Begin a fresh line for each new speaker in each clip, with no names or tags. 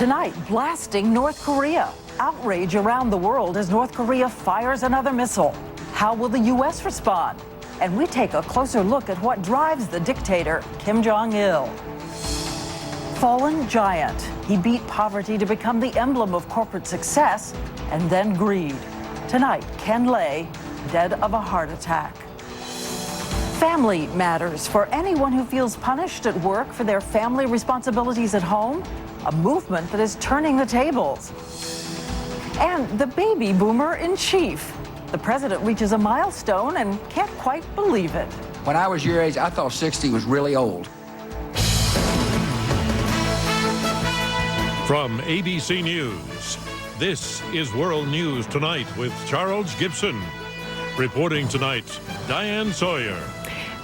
Tonight, blasting North Korea. Outrage around the world as North Korea fires another missile. How will the U.S. respond? And we take a closer look at what drives the dictator, Kim Jong-il. Fallen giant. He beat poverty to become the emblem of corporate success and then greed. Tonight, Ken Lay, dead of a heart attack. Family matters for anyone who feels punished at work for their family responsibilities at home. A movement that is turning the tables. And the baby boomer in chief. The president reaches a milestone and can't quite believe it.
When I was your age, I thought 60 was really old.
From ABC News, this is World News Tonight with Charles Gibson. Reporting tonight, Diane Sawyer.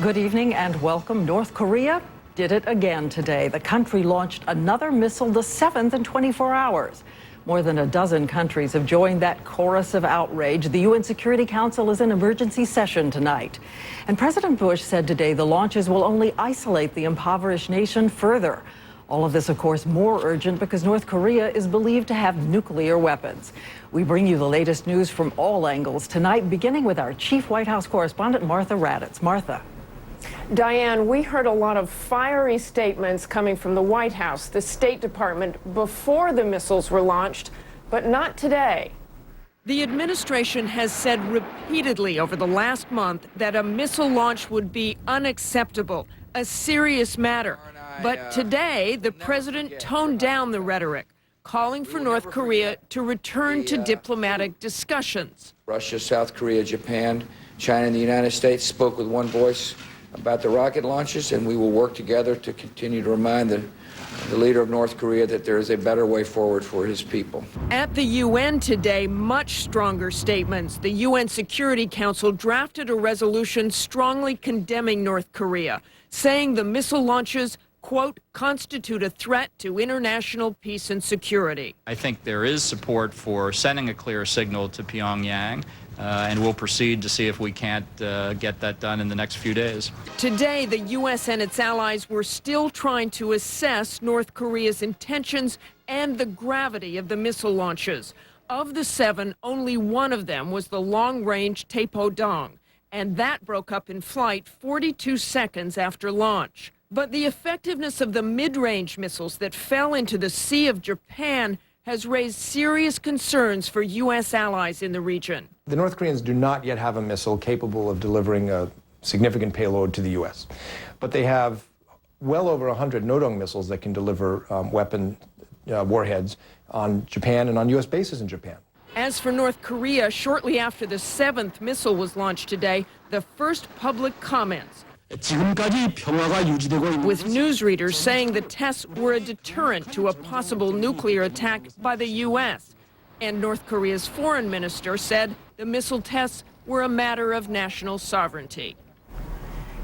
Good evening and welcome. North Korea did it again today. The country launched another missile, the seventh in 24 hours. More than a dozen countries have joined that chorus of outrage. The UN Security Council is in emergency session tonight. And President Bush said today the launches will only isolate the impoverished nation further. All of this, of course, more urgent because North Korea is believed to have nuclear weapons. We bring you the latest news from all angles tonight, beginning with our chief White House correspondent, Martha Raddatz. Martha.
Diane, we heard a lot of fiery statements coming from the White House, the State Department, before the missiles were launched, but not today.
The administration has said repeatedly over the last month that a missile launch would be unacceptable, a serious matter. But today, the president toned down the rhetoric, calling for North Korea to return to diplomatic discussions.
Russia, South Korea, Japan, China, and the United States spoke with one voice about the rocket launches, and we will work together to continue to remind the leader of North Korea that there is a better way forward for his people.
At the UN today, much stronger statements. The UN Security Council drafted a resolution strongly condemning North Korea, saying the missile launches, quote, constitute a threat to international peace and security.
I think there is support for sending a clear signal to Pyongyang, and we'll proceed to see if we can't get that done in the next few days.
Today, the U.S. and its allies were still trying to assess North Korea's intentions and the gravity of the missile launches. Of the seven, only one of them was the long-range Taepodong, and that broke up in flight 42 seconds after launch. But the effectiveness of the mid-range missiles that fell into the Sea of Japan has raised serious concerns for U.S. allies in the region.
The North Koreans do not yet have a missile capable of delivering a significant payload to the U.S., but they have well over 100 Nodong missiles that can deliver warheads on Japan and on U.S. bases in Japan.
As for North Korea, shortly after the seventh missile was launched today, the first public comments, with newsreaders saying the tests were a deterrent to a possible nuclear attack by the U.S. And North Korea's foreign minister said the missile tests were a matter of national sovereignty.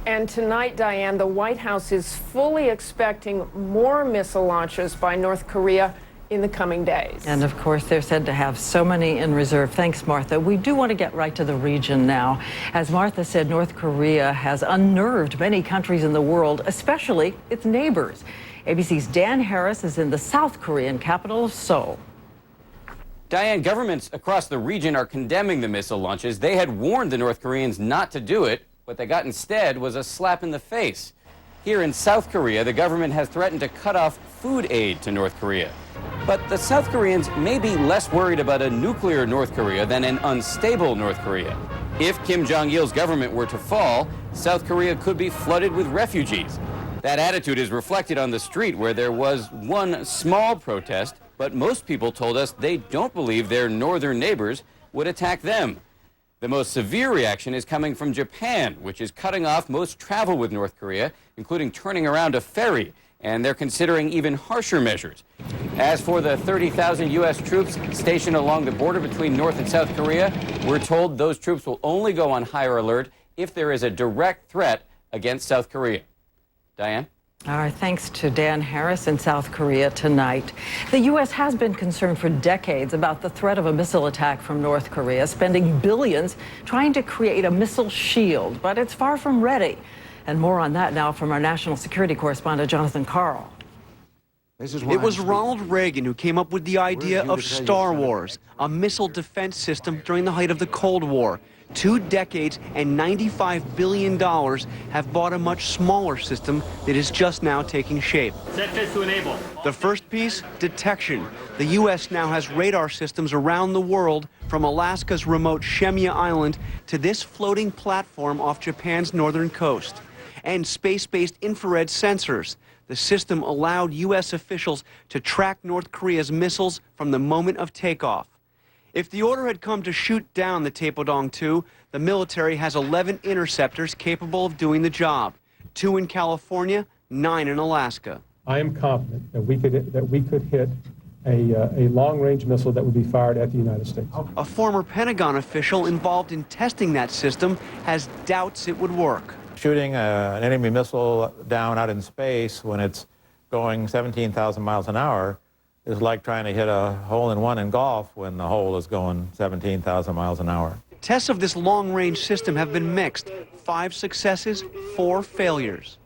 And tonight, Diane, the White House is fully expecting more missile launches by North Korea in the coming days.
And of course, they're said to have so many in reserve. Thanks, Martha. We do want to get right to the region now. As Martha said, North Korea has unnerved many countries in the world, especially its neighbors. ABC's Dan Harris is in the South Korean capital of Seoul.
Diane, governments across the region are condemning the missile launches. They had warned the North Koreans not to do it. What they got instead was a slap in the face. Here in South Korea, the government has threatened to cut off food aid to North Korea. But the South Koreans may be less worried about a nuclear North Korea than an unstable North Korea. If Kim Jong-il's government were to fall, South Korea could be flooded with refugees. That attitude is reflected on the street, where there was one small protest, but most people told us they don't believe their northern neighbors would attack them. The most severe reaction is coming from Japan, which is cutting off most travel with North Korea, including turning around a ferry, and they're considering even harsher measures. As for the 30,000 U.S. troops stationed along the border between North and South Korea, we're told those troops will only go on higher alert if there is a direct threat against South Korea. Diane?
Our thanks to Dan Harris in South Korea tonight. The U.S. has been concerned for decades about the threat of a missile attack from North Korea, spending billions trying to create a missile shield, but it's far from ready. And more on that now from our national security correspondent, Jonathan Karl.
It was Ronald Reagan who came up with the idea of Star Wars, a missile defense system during the height of the Cold War. 2 decades and $95 billion have bought a much smaller system that is just now taking shape.
Set this to enable.
The first piece, detection. The U.S. now has radar systems around the world, from Alaska's remote Shemya Island to this floating platform off Japan's northern coast. And space-based infrared sensors. The system allowed U.S. officials to track North Korea's missiles from the moment of takeoff. If the order had come to shoot down the Taepodong-2, the military has 11 interceptors capable of doing the job. 2 in California, 9 in Alaska.
I am confident that we could hit a long-range missile that would be fired at the United States.
A former Pentagon official involved in testing that system has doubts it would work.
Shooting an enemy missile down out in space when it's going 17,000 miles an hour is like trying to hit a hole-in-one in golf when the hole is going 17,000 miles an hour.
Tests of this long-range system have been mixed. 5 successes, 4 failures.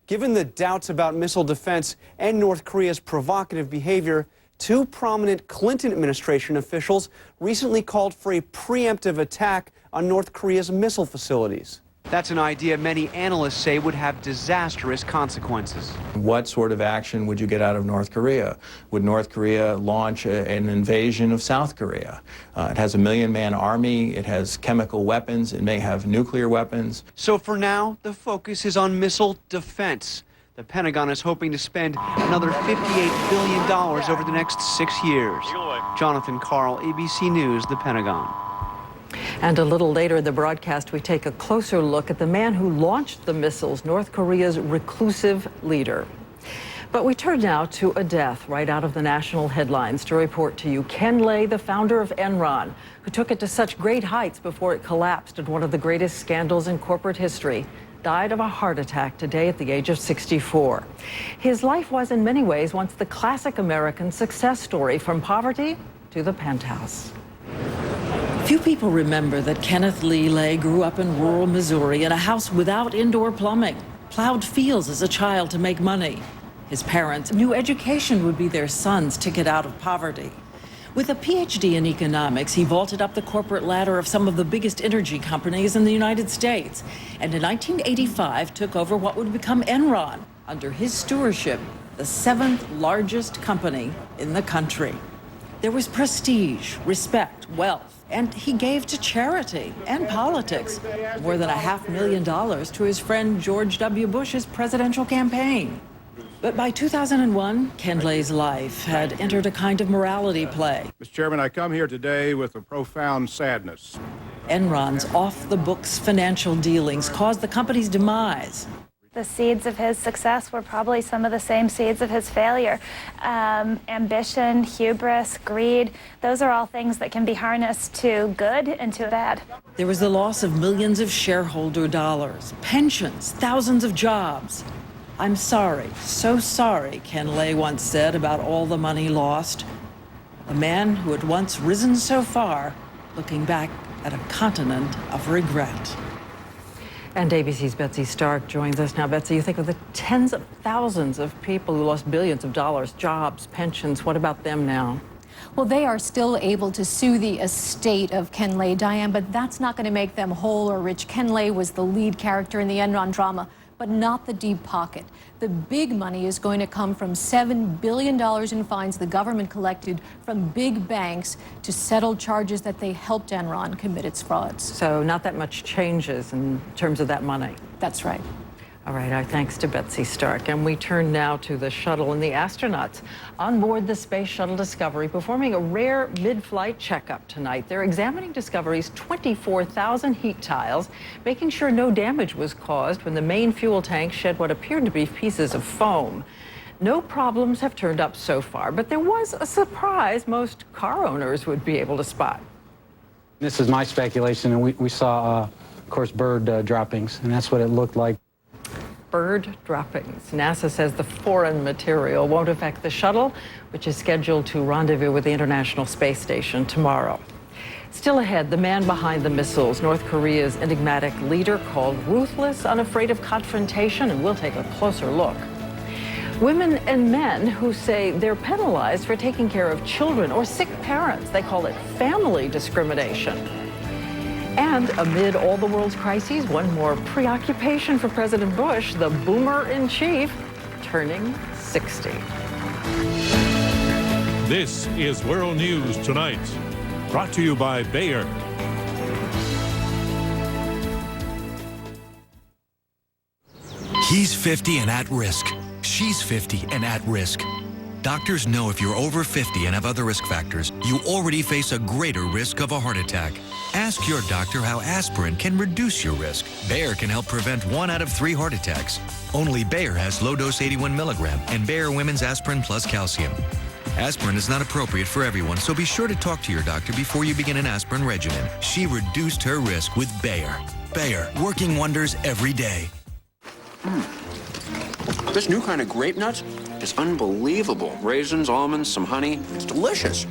Given the doubts about missile defense and North Korea's provocative behavior, 2 prominent Clinton administration officials recently called for a preemptive attack on North Korea's missile facilities. That's an idea many analysts say would have disastrous consequences.
What sort of action would you get out of North Korea? Would North Korea launch an invasion of South Korea? It has a 1 million-man army, it has chemical weapons, it may have nuclear weapons.
So for now, the focus is on missile defense. The Pentagon is hoping to spend another $58 billion over the next 6 years. Jonathan Karl, ABC News, the Pentagon.
And a little later in the broadcast, we take a closer look at the man who launched the missiles, North Korea's reclusive leader. But we turn now to a death right out of the national headlines to report to you. Ken Lay, the founder of Enron, who took it to such great heights before it collapsed in one of the greatest scandals in corporate history, died of a heart attack today at the age of 64. His life was in many ways once the classic American success story, from poverty to the penthouse. Few people remember that Kenneth Lee Lay grew up in rural Missouri in a house without indoor plumbing, plowed fields as a child to make money. His parents knew education would be their son's ticket out of poverty. With a PhD in economics, he vaulted up the corporate ladder of some of the biggest energy companies in the United States, and in 1985 took over what would become Enron. Under his stewardship, the 7th largest company in the country. There was prestige, respect, wealth, and he gave to charity and politics more than $500,000 to his friend George W. Bush's presidential campaign. But by 2001, Ken Lay's life had entered a kind of morality play.
Mr. Chairman, I come here today with a profound sadness.
Enron's off-the-books financial dealings caused the company's demise.
The seeds of his success were probably some of the same seeds of his failure. Ambition, hubris, greed, those are all things that can be harnessed to good and to bad.
There was the loss of millions of shareholder dollars, pensions, thousands of jobs. I'm sorry, so sorry, Ken Lay once said about all the money lost. A man who had once risen so far, looking back at a continent of regret. And ABC's Betsy Stark joins us now. Betsy, you think of the tens of thousands of people who lost billions of dollars, jobs, pensions. What about them now?
Well, they are still able to sue the estate of Ken Lay, Diane, but that's not going to make them whole or rich. Ken Lay was the lead character in the Enron drama, but not the deep pocket. The big money is going to come from $7 billion in fines the government collected from big banks to settle charges that they helped Enron commit its frauds.
So not that much changes in terms of that money.
That's right.
All right, our thanks to Betsy Stark. And we turn now to the shuttle and the astronauts on board the Space Shuttle Discovery performing a rare mid-flight checkup tonight. They're examining Discovery's 24,000 heat tiles, making sure no damage was caused when the main fuel tank shed what appeared to be pieces of foam. No problems have turned up so far, but there was a surprise most car owners would be able to spot.
This is my speculation, and we saw, of course, bird droppings, and that's what it looked like.
Bird droppings. NASA says the foreign material won't affect the shuttle, which is scheduled to rendezvous with the International Space Station tomorrow. Still ahead, the man behind the missiles, North Korea's enigmatic leader called ruthless, unafraid of confrontation, and we'll take a closer look. Women and men who say they're penalized for taking care of children or sick parents. They call it family discrimination. And amid all the world's crises, one more preoccupation for President Bush, the boomer-in-chief turning 60.
This is World News Tonight, brought to you by Bayer.
He's 50 and at risk. She's 50 and at risk. Doctors know if you're over 50 and have other risk factors, you already face a greater risk of a heart attack. Ask your doctor how aspirin can reduce your risk. Bayer can help prevent 1 out of 3 heart attacks. Only Bayer has low-dose 81 milligram and Bayer Women's Aspirin Plus Calcium. Aspirin is not appropriate for everyone, so be sure to talk to your doctor before you begin an aspirin regimen. She reduced her risk with Bayer. Bayer, working wonders every day.
This new kind of grape nuts is unbelievable. Raisins, almonds, some honey. It's delicious.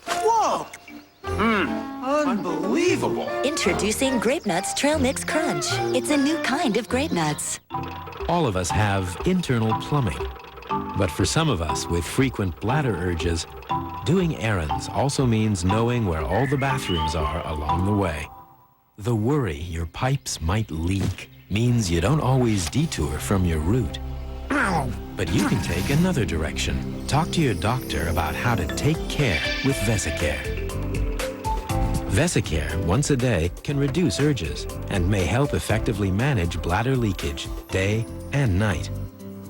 Whoa! Unbelievable.
Introducing Grape Nuts Trail Mix Crunch. It's a new kind of grape nuts.
All of us have internal plumbing. But for some of us with frequent bladder urges, doing errands also means knowing where all the bathrooms are along the way. The worry your pipes might leak means you don't always detour from your route. But you can take another direction. Talk to your doctor about how to take care with Vesicare. Vesicare, once a day, can reduce urges and may help effectively manage bladder leakage day and night.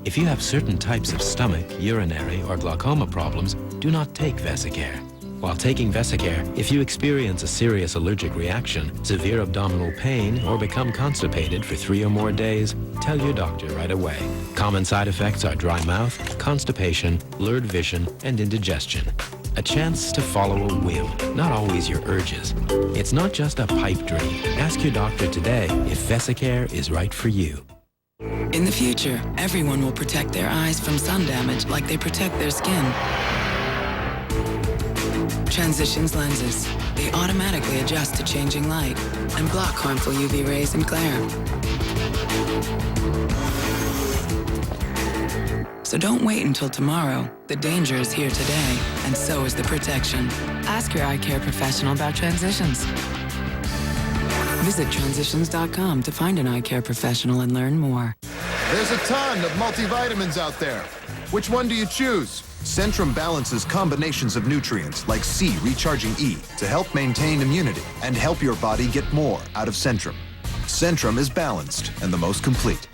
If you have certain types of stomach, urinary, or glaucoma problems, do not take Vesicare. While taking Vesicare, if you experience a serious allergic reaction, severe abdominal pain, or become constipated for 3 or more days, tell your doctor right away. Common side effects are dry mouth, constipation, blurred vision, and indigestion. A chance to follow a will, not always your urges. It's not just a pipe dream. Ask your doctor today if Vesicare is right for you.
In the future, everyone will protect their eyes from sun damage like they protect their skin. Transitions lenses. They automatically adjust to changing light and block harmful UV rays and glare. So don't wait until tomorrow. The danger is here today, and so is the protection. Ask your eye care professional about Transitions. Visit Transitions.com to find an eye care professional and learn more.
There's a ton of multivitamins out there. Which one do you choose? Centrum balances combinations of nutrients like C recharging E to help maintain immunity and help your body get more out of Centrum. Centrum is balanced and the most complete.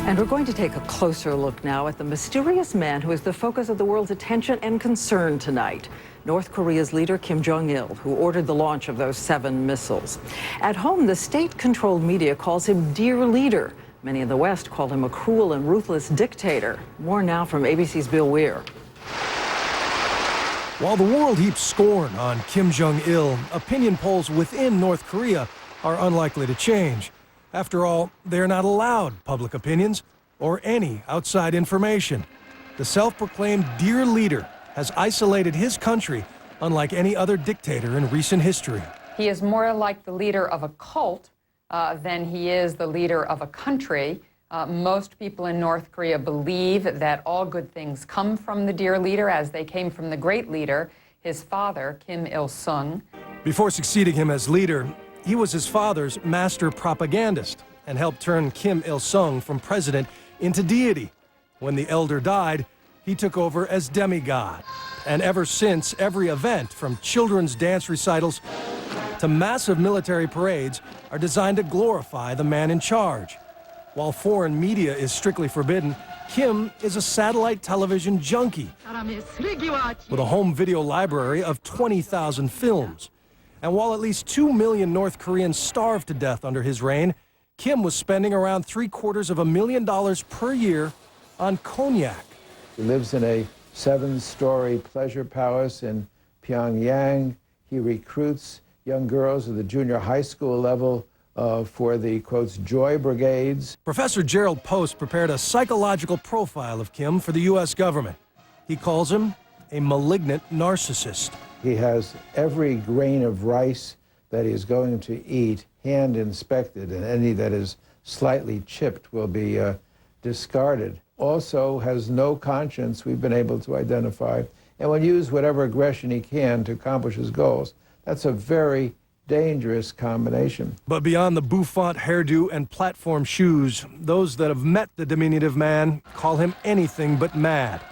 And we're going to take a closer look now at the mysterious man who is the focus of the world's attention and concern tonight. North Korea's leader, Kim Jong-il, who ordered the launch of those 7 missiles. At home, the state-controlled media calls him Dear Leader. Many in the West call him a cruel and ruthless dictator. More now from ABC's Bill Weir.
While the world heaps scorn on Kim Jong-il, opinion polls within North Korea are unlikely to change. After all, they're not allowed public opinions or any outside information. The self-proclaimed Dear Leader has isolated his country unlike any other dictator in recent history.
He is more like the leader of a cult than he is the leader of a country. Most people in North Korea believe that all good things come from the Dear Leader, as they came from the great leader, his father, Kim Il-sung.
Before succeeding him as leader, he was his father's master propagandist and helped turn Kim Il-sung from president into deity. When the elder died, he took over as demigod. And ever since, every event, from children's dance recitals to massive military parades, are designed to glorify the man in charge. While foreign media is strictly forbidden, Kim is a satellite television junkie with a home video library of 20,000 films. And while at least 2 million North Koreans starved to death under his reign, Kim was spending around $750,000 per year on cognac.
He lives in a 7-story pleasure palace in Pyongyang. He recruits young girls at the junior high school level for the, quotes, Joy Brigades.
Professor Gerald Post prepared a psychological profile of Kim for the U.S. government. He calls him a malignant narcissist.
He has every grain of rice that he is going to eat hand inspected, and any that is slightly chipped will be discarded. Also has no conscience, we've been able to identify, and will use whatever aggression he can to accomplish his goals. That's a very dangerous combination.
But beyond the bouffant hairdo and platform shoes, those that have met the diminutive man call him anything but mad.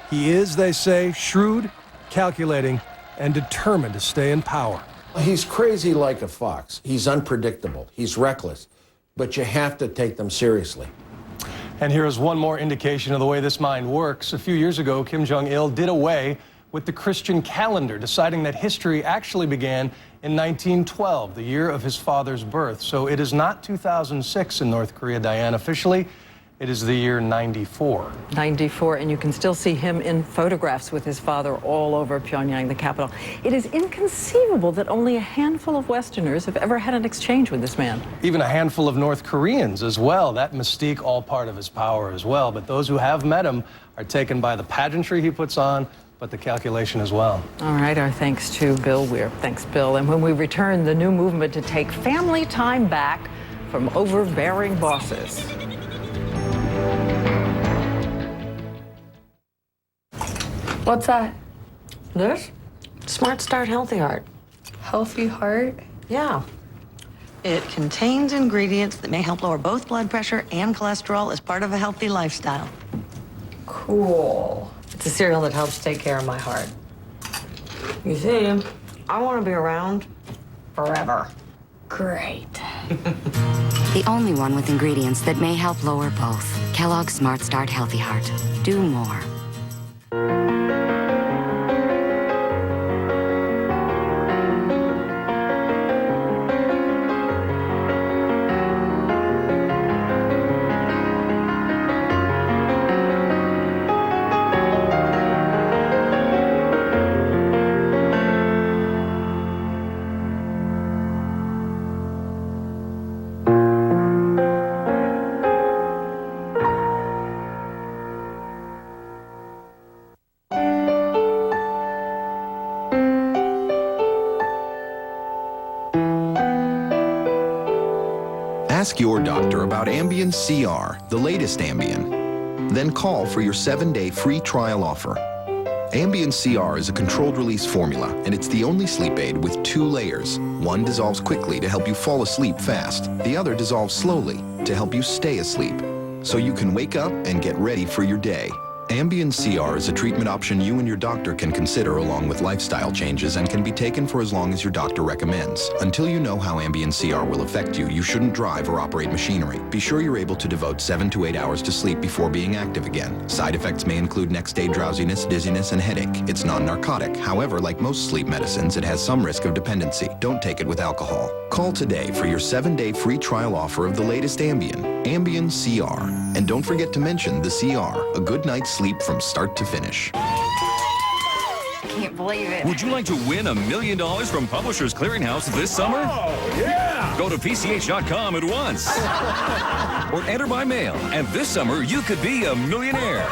He is, they say, shrewd, calculating, and determined to stay in power.
He's crazy like a fox. He's unpredictable. He's reckless. But you have to take them seriously.
And here is one more indication of the way this mind works. A few years ago, Kim Jong-il did away with the Christian calendar, deciding that history actually began in 1912, the year of his father's birth. So it is not 2006 in North Korea, Diane. Officially, it is the year 94.
94, and you can still see him in photographs with his father all over Pyongyang, the capital. It is inconceivable that only a handful of Westerners have ever had an exchange with this man.
Even a handful of North Koreans as well. That mystique all part of his power as well. But those who have met him are taken by the pageantry he puts on, but the calculation as well.
All right, our thanks to Bill Weir. Thanks, Bill. And when we return, the new movement to take family time back from overbearing bosses.
What's that?
This? Smart Start Healthy Heart.
Healthy Heart?
Yeah. It contains ingredients that may help lower both blood pressure and cholesterol as part of a healthy lifestyle.
Cool.
It's a cereal that helps take care of my heart. You see, I want to be around forever.
Great.
The only one with ingredients that may help lower both. Kellogg's Smart Start Healthy Heart. Do more.
Ask your doctor about Ambien CR, the latest Ambien. Then call for your 7-day free trial offer. Ambien CR is a controlled release formula, and it's the only sleep aid with 2 layers. One dissolves quickly to help you fall asleep fast. The other dissolves slowly to help you stay asleep, so you can wake up and get ready for your day. Ambien CR is a treatment option you and your doctor can consider along with lifestyle changes and can be taken for as long as your doctor recommends. Until you know how Ambien CR will affect you, you shouldn't drive or operate machinery. Be sure you're able to devote 7 to 8 hours to sleep before being active again. Side effects may include next-day drowsiness, dizziness, and headache. It's non-narcotic. However, like most sleep medicines, it has some risk of dependency. Don't take it with alcohol. Call today for your 7-day free trial offer of the latest Ambien, Ambien CR. And don't forget to mention the CR, a good night's sleep from start to finish.
Can't believe it.
Would you like to win $1 million from Publishers Clearinghouse this summer?
Oh, yeah!
Go to PCH.com at once. Or enter by mail, and this summer you could be a millionaire.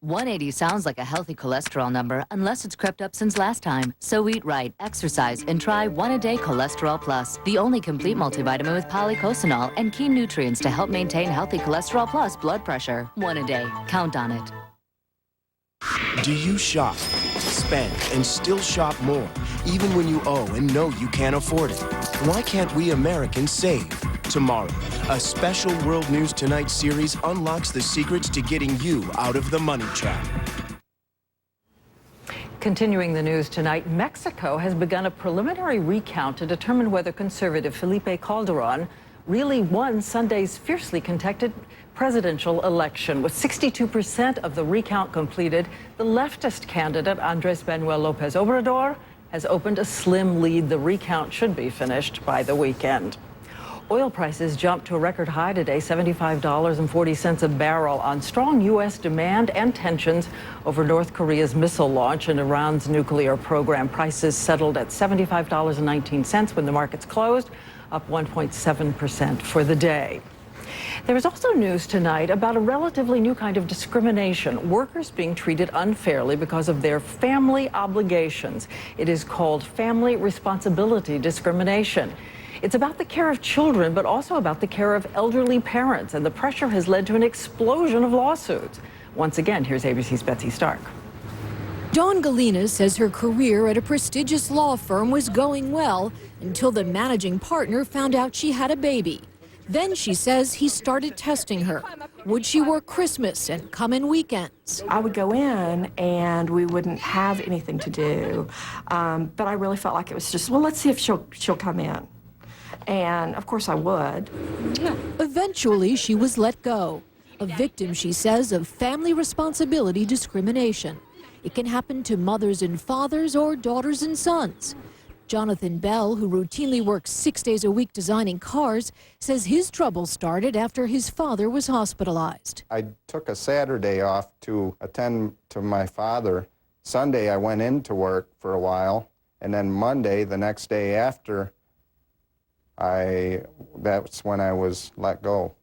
180 sounds like a healthy cholesterol number unless it's crept up since last time. So eat right, exercise, and try 1-A-Day Cholesterol Plus, the only complete multivitamin with polycosanol and key nutrients to help maintain healthy cholesterol plus blood pressure. 1-A-Day. Count on it.
Do you shop, spend, and still shop more, even when you owe and know you can't afford it? Why can't we Americans save? Tomorrow, a special World News Tonight series unlocks the secrets to getting you out of the money trap.
Continuing the news tonight, Mexico has begun a preliminary recount to determine whether conservative Felipe Calderon really won Sunday's fiercely contested presidential election. With 62% of the recount completed, the leftist candidate Andrés Manuel López Obrador has opened a slim lead. The recount should be finished by the weekend. Oil prices jumped to a record high today, $75.40 a barrel, on strong U.S. demand and tensions over North Korea's missile launch and Iran's nuclear program. Prices settled at $75.19 when the markets closed, up 1.7% for the day. There is also news tonight about a relatively new kind of discrimination, workers being treated unfairly because of their family obligations. It is called family responsibility discrimination. It's about the care of children, but also about the care of elderly parents, and the pressure has led to an explosion of lawsuits. Once again, here's ABC's Betsy Stark.
Dawn Galena says her career at a prestigious law firm was going well until the managing partner found out she had a baby. Then she says he started testing her. Would she work Christmas and come in weekends?
I would go in and we wouldn't have anything to do. But I really felt like it was just, well, let's see if she'll come in. And of course I would.
Eventually, she was let go. A victim, she says, of family responsibility discrimination. It can happen to mothers and fathers or daughters and sons. Jonathan Bell, who routinely works 6 days a week designing cars, says his trouble started after his father was hospitalized.
I took a Saturday off to attend to my father. Sunday I went into work for a while, and then Monday, the next day after, that's when I was let go.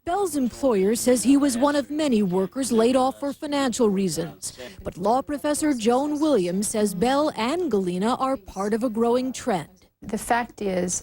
Bell's employer says he was one of many workers laid off for financial reasons. But law professor Joan Williams says Bell and Galena are part of a growing trend.
The fact is,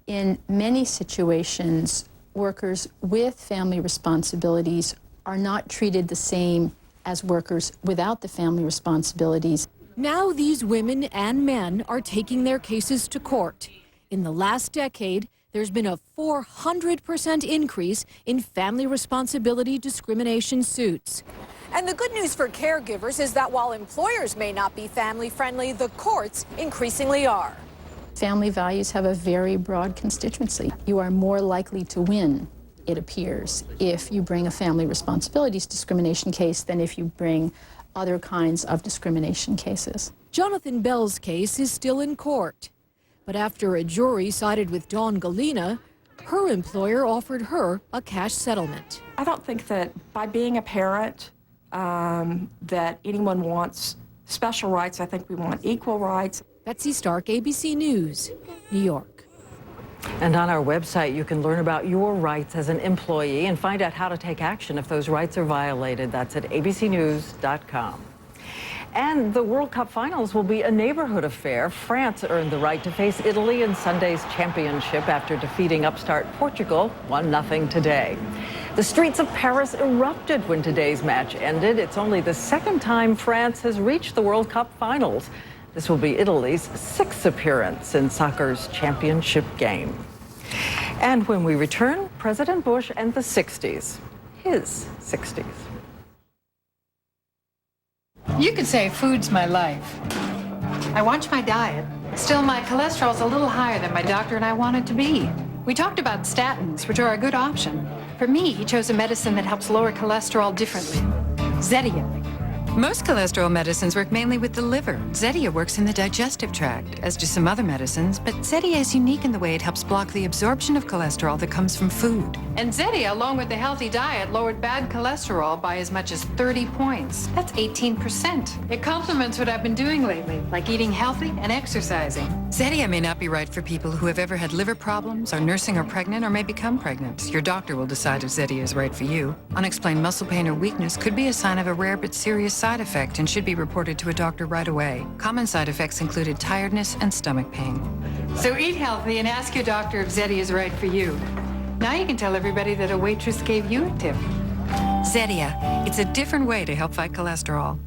in many situations, workers with family responsibilities are not treated the same as workers without the family responsibilities.
Now these women and men are taking their cases to court. In the last decade, there's been a 400% increase in family responsibility discrimination suits.
And the good news for caregivers is that while employers may not be family-friendly, the courts increasingly are.
Family values have a very broad constituency. You are more likely to win, it appears, if you bring a family responsibilities discrimination case than if you bring other kinds of discrimination cases.
Jonathan Bell's case is still in court. But after a jury sided with Dawn Galena, her employer offered her a cash settlement.
I don't think that by being a parent that anyone wants special rights. I think we want equal rights.
Betsy Stark, ABC News, New York.
And on our website, you can learn about your rights as an employee and find out how to take action if those rights are violated. That's at abcnews.com. And the World Cup finals will be a neighborhood affair. France earned the right to face Italy in Sunday's championship after defeating upstart Portugal 1-0 today. The streets of Paris erupted when today's match ended. It's only the second time France has reached the World Cup finals. This will be Italy's 6th appearance in soccer's championship game. And when we return, President Bush and the 60s, his 60s.
You could say food's my life. I watch my diet. Still, my cholesterol's a little higher than my doctor and I want it to be. We talked about statins, which are a good option. For me, he chose a medicine that helps lower cholesterol differently. Zetia.
Most cholesterol medicines work mainly with the liver. Zetia works in the digestive tract, as do some other medicines, but Zetia is unique in the way it helps block the absorption of cholesterol that comes from food.
And Zetia, along with the healthy diet, lowered bad cholesterol by as much as 30 points. That's 18%. It complements what I've been doing lately, like eating healthy and exercising.
Zetia may not be right for people who have ever had liver problems, are nursing or pregnant, or may become pregnant. Your doctor will decide if Zetia is right for you. Unexplained muscle pain or weakness could be a sign of a rare but serious side effect and should be reported to a doctor right away. Common side effects included tiredness and stomach pain.
So eat healthy and ask your doctor if Zetia is right for you. Now you can tell everybody that a waitress gave you a tip.
Zetia. It's a different way to help fight cholesterol.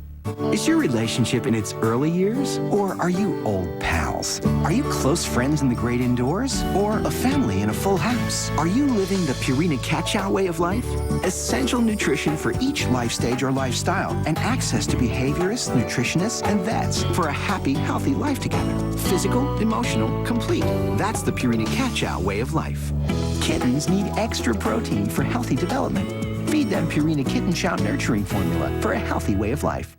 Is your relationship in its early years, or are you old pals? Are you close friends in the great indoors, or a family in a full house? Are you living the Purina Cat-Chow way of life? Essential nutrition for each life stage or lifestyle, and access to behaviorists, nutritionists, and vets for a happy, healthy life together. Physical, emotional, complete. That's the Purina Cat-Chow way of life. Kittens need extra protein for healthy development. Feed them Purina Kitten Chow Nurturing Formula for a healthy way of life.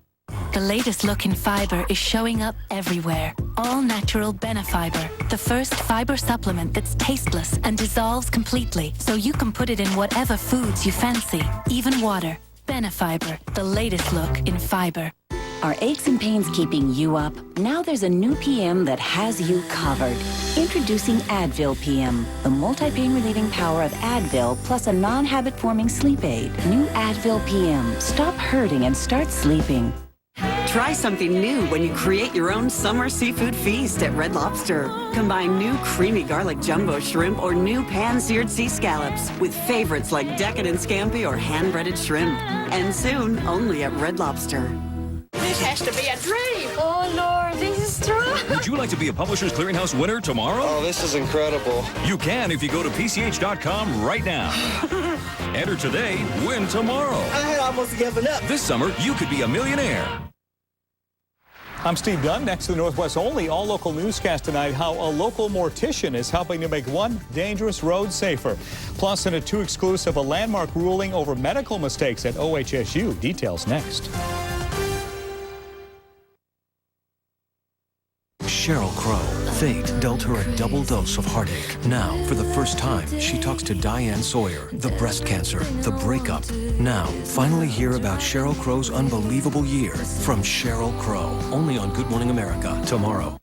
The latest look in fiber is showing up everywhere. All-natural Benefiber, the first fiber supplement that's tasteless and dissolves completely, so you can put it in whatever foods you fancy, even water. Benefiber, the latest look in fiber.
Are aches and pains keeping you up? Now there's a new PM that has you covered. Introducing Advil PM, the multi-pain relieving power of Advil plus a non-habit forming sleep aid. New Advil PM. Stop hurting and start sleeping.
Try something new when you create your own summer seafood feast at Red Lobster. Combine new creamy garlic jumbo shrimp or new pan-seared sea scallops with favorites like decadent scampi or hand-breaded shrimp. And soon, only at Red Lobster.
This has to be a dream. Oh, Lord, this is true.
Would you like to be a Publishers Clearinghouse winner tomorrow?
Oh, this is incredible.
You can if you go to PCH.com right now. Enter today, win tomorrow.
I had almost given up.
This summer, you could be a millionaire.
I'm Steve Dunn. Next to the Northwest Only all-local newscast tonight, how a local mortician is helping to make one dangerous road safer. Plus, in a 2 exclusive, a landmark ruling over medical mistakes at OHSU. Details next.
Sheryl Crow. Fate dealt her a double dose of heartache. Now, for the first time, she talks to Diane Sawyer, the breast cancer, the breakup. Now, finally hear about Sheryl Crow's unbelievable year from Sheryl Crow. Only on Good Morning America tomorrow.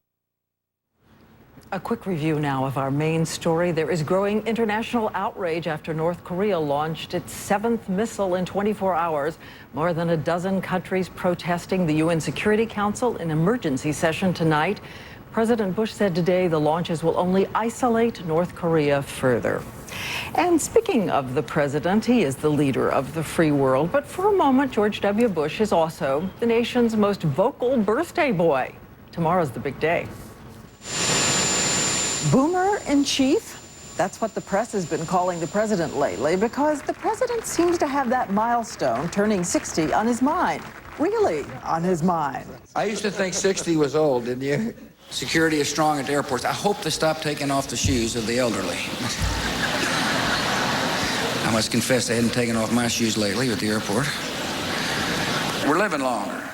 A quick review now of our main story. There is growing international outrage after North Korea launched its 7th missile in 24 hours. More than a dozen countries protesting the UN Security Council in emergency session tonight. President Bush said today the launches will only isolate North Korea further. And speaking of the president, he is the leader of the free world. But for a moment, George W. Bush is also the nation's most vocal birthday boy. Tomorrow's the big day. Boomer in chief? That's what the press has been calling the president lately, because the president seems to have that milestone, turning 60, on his mind. Really on his mind.
I used to think 60 was old, didn't you? Security is strong at airports. I hope they stop taking off the shoes of the elderly. I must confess I hadn't taken off my shoes lately at the airport. We're living longer.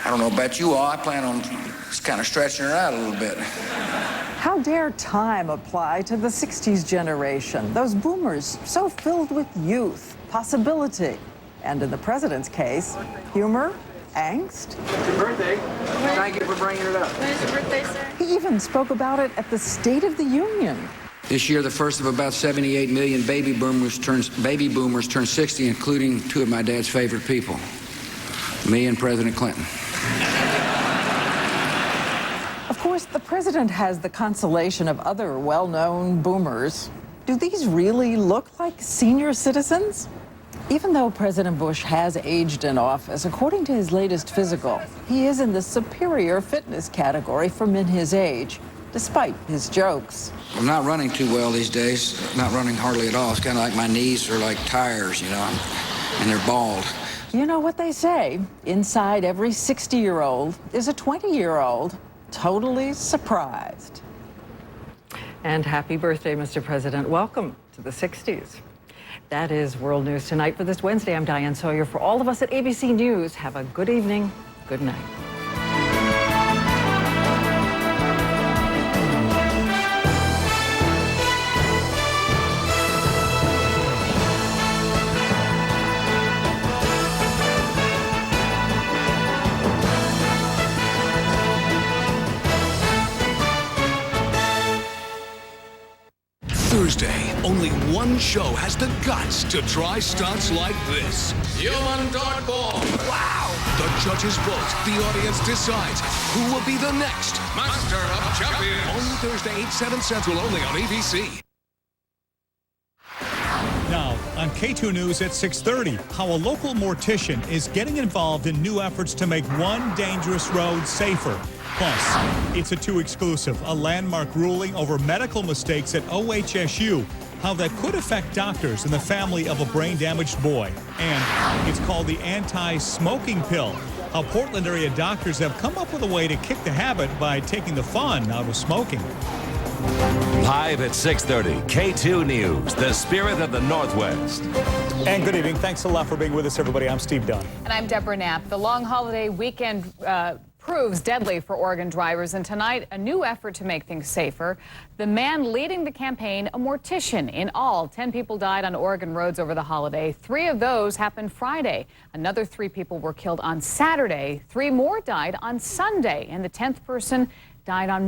I don't know about you all. I plan on just kind of stretching her out a little bit.
How dare time apply to the 60s generation? Those boomers so filled with youth, possibility, and in the president's case, humor, angst.
It's your birthday. Thank you for bringing it up.
When's your birthday, sir?
He even spoke about it at the State of the Union.
This year, the first of about 78 million baby boomers turn 60, including 2 of my dad's favorite people, me and President Clinton.
Of course, the president has the consolation of other well-known boomers. Do these really look like senior citizens? Even though President Bush has aged in office, according to his latest physical, he is in the superior fitness category for men his age, despite his jokes.
I'm not running too well these days. Not running hardly at all. It's kind of like my knees are like tires, you know, and they're bald.
You know what they say, inside every 60-year-old is a 20-year-old totally surprised. And happy birthday, Mr. President. Welcome to the 60s. That is World News Tonight for this Wednesday. I'm Diane Sawyer. For all of us at ABC News, have a good evening. Good night.
Thursday, only one show has the guts to try stunts like this. Human Dartball. Wow! The judges vote, the audience decides who will be the next Master of Champions. Only Thursday, 8/7 Central, only on ABC.
Now, on K2 News at 6:30, how a local mortician is getting involved in new efforts to make one dangerous road safer. Plus, it's a 2 exclusive, a landmark ruling over medical mistakes at OHSU, how that could affect doctors and the family of a brain-damaged boy. And it's called the anti-smoking pill, how Portland area doctors have come up with a way to kick the habit by taking the fun out of smoking.
Live at 6:30, K2 News, the spirit of the Northwest.
And good evening. Thanks a lot for being with us, everybody. I'm Steve Dunn.
And I'm Deborah Knapp. The long holiday weekend
proves deadly for Oregon drivers, and tonight, a new effort to make things safer. The man leading the campaign, a mortician. In all, 10 people died on Oregon roads over the holiday. 3 of those happened Friday. Another 3 people were killed on Saturday. 3 more died on Sunday, and the 10th person died on